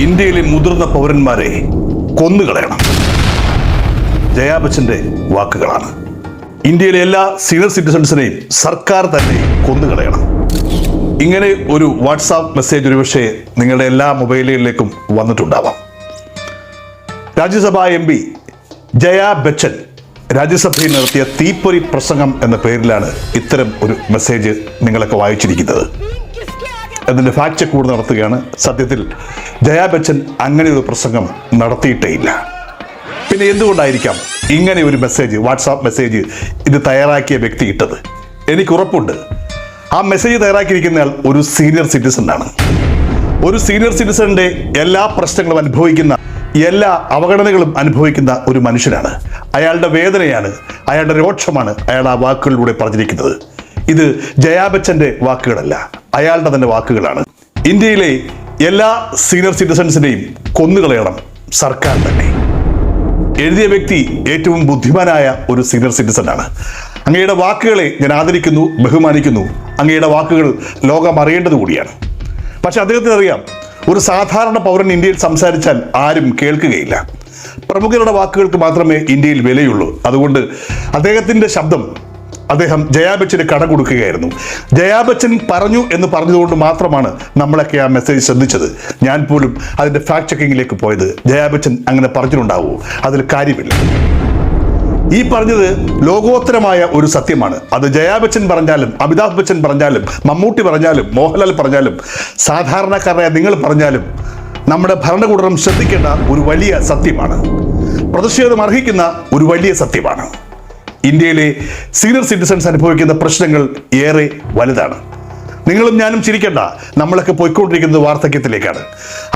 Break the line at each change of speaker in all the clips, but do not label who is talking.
ഇന്ത്യയിലെ മുതിർന്ന പൗരന്മാരെ കൊന്നുകളയണം. ജയാ ബച്ചന്റെ വാക്കുകളാണ്. ഇന്ത്യയിലെ എല്ലാ സീനിയർ സിറ്റിസൺസിനെയും സർക്കാർ തന്നെ കൊന്നുകളയണം. ഇങ്ങനെ ഒരു വാട്സാപ്പ് മെസ്സേജ് ഒരുപക്ഷെ നിങ്ങളുടെ എല്ലാ മൊബൈലുകളിലേക്കും വന്നിട്ടുണ്ടാവാം. രാജ്യസഭാ എം പി ജയാ ബച്ചൻ രാജ്യസഭയിൽ നടത്തിയ തീപ്പൊരി പ്രസംഗം എന്ന പേരിലാണ് ഇത്തരം ഒരു മെസ്സേജ് നിങ്ങളൊക്കെ വായിച്ചിരിക്കുന്നത്. അതിൻ്റെ ഫാക്ട് ചെക്ക് കൂടെ നടത്തുകയാണ്. സത്യത്തിൽ ജയാ ബച്ചൻ അങ്ങനെ ഒരു പ്രസംഗം നടത്തിയിട്ടേ ഇല്ല. പിന്നെ എന്തുകൊണ്ടായിരിക്കാം ഇങ്ങനെ ഒരു മെസ്സേജ്, വാട്സാപ്പ് മെസ്സേജ് ഇത് തയ്യാറാക്കിയ വ്യക്തി ഇട്ടത്? എനിക്ക് ഉറപ്പുണ്ട് ആ മെസ്സേജ് തയ്യാറാക്കിയിരിക്കുന്നയാൾ ഒരു സീനിയർ സിറ്റിസൺ ആണ്. ഒരു സീനിയർ സിറ്റിസണിന്റെ എല്ലാ പ്രശ്നങ്ങളും അനുഭവിക്കുന്ന, എല്ലാ അവഗണനകളും അനുഭവിക്കുന്ന ഒരു മനുഷ്യനാണ്. അയാളുടെ വേദനയാണ്, അയാളുടെ രോക്ഷമാണ് അയാൾ ആ വാക്കുകളിലൂടെ പറഞ്ഞിരിക്കുന്നത്. ഇത് ജയാ ബച്ചന്റെ വാക്കുകളല്ല, അയാളുടെ തന്നെ വാക്കുകളാണ്. ഇന്ത്യയിലെ എല്ലാ സീനിയർ സിറ്റിസൺസിനെയും കൊന്നുകളയണം സർക്കാർ തന്നെ. എഴുതിയ വ്യക്തി ഏറ്റവും ബുദ്ധിമാനായ ഒരു സീനിയർ സിറ്റിസൺ ആണ്. അങ്ങയുടെ വാക്കുകളെ ഞാൻ ആദരിക്കുന്നു, ബഹുമാനിക്കുന്നു. അങ്ങയുടെ വാക്കുകൾ ലോകം അറിയേണ്ടത് കൂടിയാണ്. പക്ഷെ അദ്ദേഹത്തിന് അറിയാം, ഒരു സാധാരണ പൗരൻ ഇന്ത്യയിൽ സംസാരിച്ചാൽ ആരും കേൾക്കുകയില്ല. പ്രമുഖരുടെ വാക്കുകൾക്ക് മാത്രമേ ഇന്ത്യയിൽ വിലയുള്ളൂ. അതുകൊണ്ട് അദ്ദേഹത്തിൻ്റെ ശബ്ദം അദ്ദേഹം ജയാ ബച്ചന് കട കൊടുക്കുകയായിരുന്നു. ജയാ ബച്ചൻ പറഞ്ഞു എന്ന് പറഞ്ഞതുകൊണ്ട് മാത്രമാണ് നമ്മളൊക്കെ ആ മെസ്സേജ് ശ്രദ്ധിച്ചത്. ഞാൻ പോലും അതിൻ്റെ ഫാക്ട് ചെക്കിങ്ങിലേക്ക് പോയത്. ജയാ ബച്ചൻ അങ്ങനെ പറഞ്ഞിട്ടുണ്ടാവുമോ? അതിൽ കാര്യമില്ല. ഈ പറഞ്ഞത് ലോകോത്തരമായ ഒരു സത്യമാണ്. അത് ജയാ ബച്ചൻ പറഞ്ഞാലും, അമിതാഭ് ബച്ചൻ പറഞ്ഞാലും, മമ്മൂട്ടി പറഞ്ഞാലും, മോഹൻലാൽ പറഞ്ഞാലും, സാധാരണക്കാരായ നിങ്ങൾ പറഞ്ഞാലും നമ്മുടെ ഭരണകൂടം ശ്രദ്ധിക്കേണ്ട ഒരു വലിയ സത്യമാണ്. പ്രതിഷേധം അർഹിക്കുന്ന ഒരു വലിയ സത്യമാണ്. ഇന്ത്യയിലെ സീനിയർ സിറ്റിസൺസ് അനുഭവിക്കുന്ന പ്രശ്നങ്ങൾ ഏറെ വലുതാണ്. നിങ്ങളും ഞാനും ചിരിക്കേണ്ട, നമ്മളൊക്കെ പോയിക്കൊണ്ടിരിക്കുന്നത് വാർദ്ധക്യത്തിലേക്കാണ്.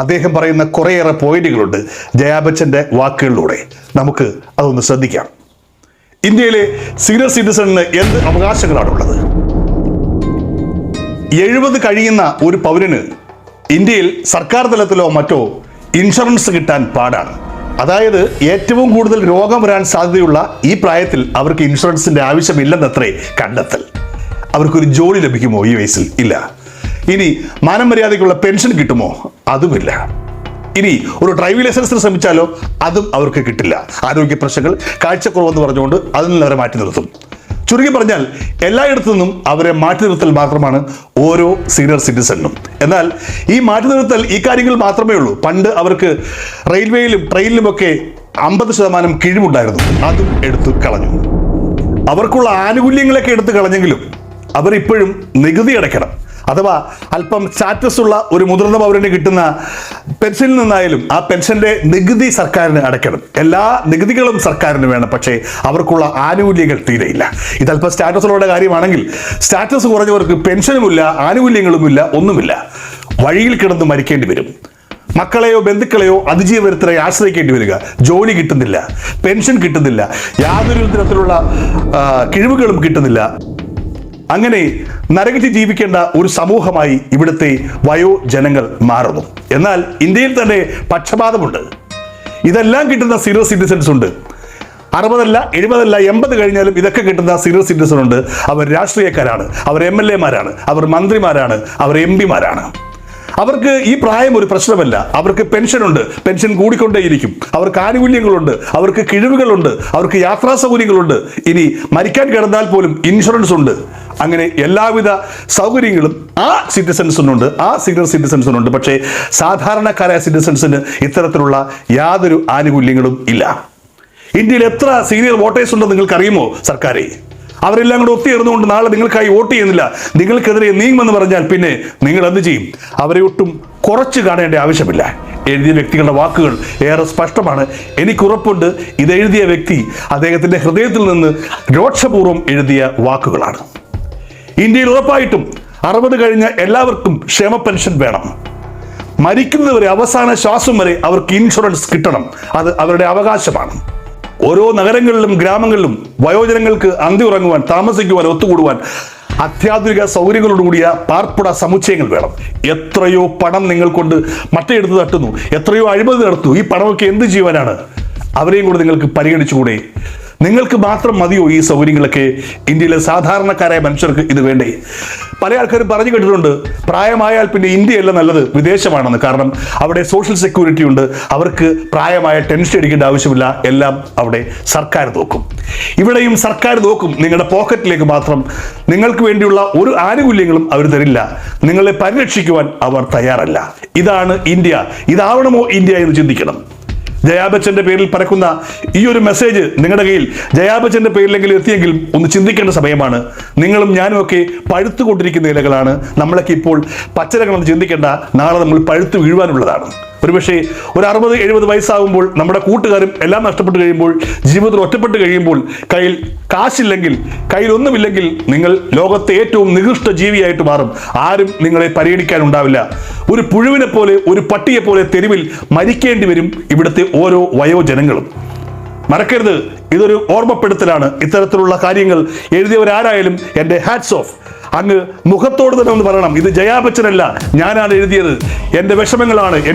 അദ്ദേഹം പറയുന്ന കുറേയേറെ പോയിന്റുകളുണ്ട് ജയാ ബച്ചന്റെ വാക്കുകളിലൂടെ. നമുക്ക് അതൊന്ന് ശ്രദ്ധിക്കാം. ഇന്ത്യയിലെ സീനിയർ സിറ്റിസണിന് എന്ത് അവകാശങ്ങളാണുള്ളത്? 70 കഴിയുന്ന ഒരു പൗരന് ഇന്ത്യയിൽ സർക്കാർ തലത്തിലോ മറ്റോ ഇൻഷുറൻസ് കിട്ടാൻ പാടാണ്. അതായത് ഏറ്റവും കൂടുതൽ രോഗം വരാൻ സാധ്യതയുള്ള ഈ പ്രായത്തിൽ അവർക്ക് ഇൻഷുറൻസിന്റെ ആവശ്യമില്ലെന്നത്രേ കണ്ടെത്തൽ. അവർക്കൊരു ജോലി ലഭിക്കുമോ ഈ വയസ്സിൽ? ഇല്ല. ഇനി മാനം മര്യാദയ്ക്കുള്ള പെൻഷൻ കിട്ടുമോ? അതുമില്ല. ഇനി ഒരു ഡ്രൈവിംഗ് ലൈസൻസിന് ശ്രമിച്ചാലോ? അതും അവർക്ക് കിട്ടില്ല. ആരോഗ്യ പ്രശ്നങ്ങൾ, കാഴ്ചക്കുറവെന്ന് പറഞ്ഞുകൊണ്ട് അതിൽ നിന്ന് അവരെ മാറ്റി നിർത്തും. ചുരുക്കി പറഞ്ഞാൽ എല്ലായിടത്തു നിന്നും അവരെ മാറ്റി നിർത്തൽ മാത്രമാണ് ഓരോ സീനിയർ സിറ്റിസണിനും. എന്നാൽ ഈ മാറ്റി നിർത്തൽ ഈ കാര്യങ്ങൾ മാത്രമേ ഉള്ളൂ. പണ്ട് അവർക്ക് റെയിൽവേയിലും ട്രെയിനിലുമൊക്കെ 50% കിഴിവുണ്ടായിരുന്നു. അതും എടുത്തു കളഞ്ഞു. അവർക്കുള്ള ആനുകൂല്യങ്ങളൊക്കെ എടുത്തു കളഞ്ഞെങ്കിലും അവർ ഇപ്പോഴും നികുതി അടയ്ക്കണം. അഥവാ അല്പം സ്റ്റാറ്റസ് ഉള്ള ഒരു മുതിർന്ന പൗരന് കിട്ടുന്ന പെൻഷനിൽ നിന്നായാലും ആ പെൻഷന്റെ നികുതി സർക്കാരിന് അടയ്ക്കണം. എല്ലാ നികുതികളും സർക്കാരിന് വേണം. പക്ഷേ അവർക്കുള്ള ആനുകൂല്യങ്ങൾ തീരെയില്ല. ഇതല്പം സ്റ്റാറ്റസുള്ള കാര്യമാണെങ്കിൽ സ്റ്റാറ്റസ് കുറഞ്ഞവർക്ക് പെൻഷനുമില്ല, ആനുകൂല്യങ്ങളുമില്ല, ഒന്നുമില്ല. വഴിയിൽ കിടന്ന് മരിക്കേണ്ടി വരും. മക്കളെയോ ബന്ധുക്കളെയോ അതിജീവനത്തിനായി ആശ്രയിക്കേണ്ടി വരിക. ജോലി കിട്ടുന്നില്ല, പെൻഷൻ കിട്ടുന്നില്ല, യാതൊരു തരത്തിലുള്ള കിഴിവുകളും കിട്ടുന്നില്ല. അങ്ങനെ നരകിച്ച് ജീവിക്കേണ്ട ഒരു സമൂഹമായി ഇവിടുത്തെ വയോജനങ്ങൾ മാറുന്നു. എന്നാൽ ഇന്ത്യയിൽ തന്നെ പക്ഷപാതമുണ്ട്. ഇതെല്ലാം കിട്ടുന്ന സീനിയർ സിറ്റിസൺസ് ഉണ്ട്. 60 70 80 കഴിഞ്ഞാലും ഇതൊക്കെ കിട്ടുന്ന സീനിയർ സിറ്റിസൺ ഉണ്ട്. അവർ രാഷ്ട്രീയക്കാരാണ്, അവർ MLA മാരാണ്, അവർ മന്ത്രിമാരാണ്, അവർ MP മാരാണ്. അവർക്ക് ഈ പ്രായം ഒരു പ്രശ്നമല്ല. അവർക്ക് പെൻഷനുണ്ട്, പെൻഷൻ കൂടിക്കൊണ്ടേയിരിക്കും. അവർക്ക് ആനുകൂല്യങ്ങളുണ്ട്, അവർക്ക് കിഴിവുകളുണ്ട്, അവർക്ക് യാത്രാ സൗകര്യങ്ങളുണ്ട്. ഇനി മരിക്കാൻ കിടന്നാൽ പോലും ഇൻഷുറൻസ് ഉണ്ട്. അങ്ങനെ എല്ലാവിധ സൗകര്യങ്ങളും ആ സിറ്റിസൺസിനുണ്ട്, ആ സീനിയർ സിറ്റിസൺസിനുണ്ട്. പക്ഷേ സാധാരണക്കാരായ സിറ്റിസൺസിന് ഇത്തരത്തിലുള്ള യാതൊരു ആനുകൂല്യങ്ങളും ഇല്ല. ഇന്ത്യയിൽ എത്ര സീനിയർ വോട്ടേഴ്സ് ഉണ്ടെന്ന് നിങ്ങൾക്കറിയുമോ? സർക്കാരെ അവരെല്ലാം കൂടെ ഒത്തുചേർന്നുകൊണ്ട് നാളെ നിങ്ങൾക്കായി വോട്ട് ചെയ്യുന്നില്ല, നിങ്ങൾക്കെതിരെ നീങ്ങുമെന്ന് പറഞ്ഞാൽ പിന്നെ നിങ്ങൾ എന്ത് ചെയ്യും? അവരെ ഒട്ടും കുറച്ച് കാണേണ്ട ആവശ്യമില്ല. എഴുതിയ വ്യക്തികളുടെ വാക്കുകൾ ഏറെ സ്പഷ്ടമാണ്. എനിക്കുറപ്പുണ്ട് ഇത് എഴുതിയ വ്യക്തി അദ്ദേഹത്തിൻ്റെ ഹൃദയത്തിൽ നിന്ന് രോക്ഷപൂർവ്വം എഴുതിയ വാക്കുകളാണ്. ഇന്ത്യയിൽ ഉറപ്പായിട്ടും 60 കഴിഞ്ഞ എല്ലാവർക്കും ക്ഷേമ പെൻഷൻ വേണം. മരിക്കുന്നവരെ അവസാന ശ്വാസം വരെ അവർക്ക് ഇൻഷുറൻസ് കിട്ടണം. അത് അവരുടെ അവകാശമാണ്. ഓരോ നഗരങ്ങളിലും ഗ്രാമങ്ങളിലും വയോജനങ്ങൾക്ക് അന്തി ഉറങ്ങുവാൻ, താമസിക്കുവാൻ, ഒത്തുകൂടുവാൻ അത്യാധുനിക സൗകര്യങ്ങളോടുകൂടിയ പാർപ്പിട സമുച്ചയങ്ങൾ വേണം. എത്രയോ പണം നിങ്ങൾ കൊണ്ട് മറ്റെടുത്ത് തട്ടുന്നു, എത്രയോ അഴിമതി നടത്തുന്നു. ഈ പണമൊക്കെ എന്ത് ചെയ്യുവാനാണ്? അവരെയും കൂടെ നിങ്ങൾക്ക് പരിഗണിച്ചുകൂടെ? നിങ്ങൾക്ക് മാത്രം മതിയോ ഈ സൗകര്യങ്ങളൊക്കെ? ഇന്ത്യയിലെ സാധാരണക്കാരായ മനുഷ്യർക്ക് ഇത് വേണ്ടേ? പല ആൾക്കാരും പറഞ്ഞു കേട്ടിട്ടുണ്ട്, പ്രായമായാൽ പിന്നെ ഇന്ത്യയല്ല നല്ലത്, വിദേശമാണെന്ന്. കാരണം അവിടെ സോഷ്യൽ സെക്യൂരിറ്റി ഉണ്ട്, അവർക്ക് പ്രായമായ ടെൻഷൻ അടിക്കേണ്ട ആവശ്യമില്ല, എല്ലാം അവിടെ സർക്കാർ നോക്കും. ഇവിടെയും സർക്കാർ നോക്കും, നിങ്ങളുടെ പോക്കറ്റിലേക്ക് മാത്രം. നിങ്ങൾക്ക് വേണ്ടിയുള്ള ഒരു ആനുകൂല്യങ്ങളും അവർ തരില്ല, നിങ്ങളെ പരിരക്ഷിക്കുവാൻ അവർ തയ്യാറല്ല. ഇതാണ് ഇന്ത്യ. ഇതാവണമോ ഇന്ത്യ എന്ന് ചിന്തിക്കണം. ജയാ ബച്ചന്റെ പേരിൽ പരക്കുന്ന ഈ ഒരു മെസ്സേജ് നിങ്ങളുടെ കയ്യിൽ ജയാ ബച്ചന്റെ പേരിലെങ്കിലും എത്തിയെങ്കിലും ഒന്ന് ചിന്തിക്കേണ്ട സമയമാണ്. നിങ്ങളും ഞാനും ഒക്കെ പഴുത്തുകൊണ്ടിരിക്കുന്ന ഇലകളാണ്. നമ്മളൊക്കെ ഇപ്പോൾ പച്ചിലകളെന്ന് ചിന്തിക്കേണ്ട, നാളെ നമ്മൾ പഴുത്ത് വീഴുവാനുള്ളതാണ്. ഒരുപക്ഷെ ഒരു 60-70 വയസ്സാകുമ്പോൾ നമ്മുടെ കൂട്ടുകാരും എല്ലാം നഷ്ടപ്പെട്ട് കഴിയുമ്പോൾ, ജീവിതത്തിൽ ഒറ്റപ്പെട്ട് കഴിയുമ്പോൾ, കയ്യിൽ കാശില്ലെങ്കിൽ, കയ്യിൽ ഒന്നുമില്ലെങ്കിൽ, നിങ്ങൾ ലോകത്തെ ഏറ്റവും നികൃഷ്ട ജീവിയായിട്ട് മാറും. ആരും നിങ്ങളെ പരിഗണിക്കാനുണ്ടാവില്ല. ഒരു പുഴുവിനെ പോലെ, ഒരു പട്ടിയെ പോലെ തെരുവിൽ മരിക്കേണ്ടി വരും ഇവിടുത്തെ ഓരോ വയോജനങ്ങളും. മറക്കരുത്, ഇതൊരു ഓർമ്മപ്പെടുത്തലാണ്. ഇത്തരത്തിലുള്ള കാര്യങ്ങൾ എഴുതിയവരാരായാലും എൻ്റെ ഹാറ്റ്സ് ഓഫ്. അങ്ങ് മുഖത്തോട് തന്നെ ഒന്ന് പറയണം, ഇത് ജയാ ബച്ചനല്ല, ഞാനാണ് എഴുതിയത്, എൻ്റെ വിഷമങ്ങളാണ്.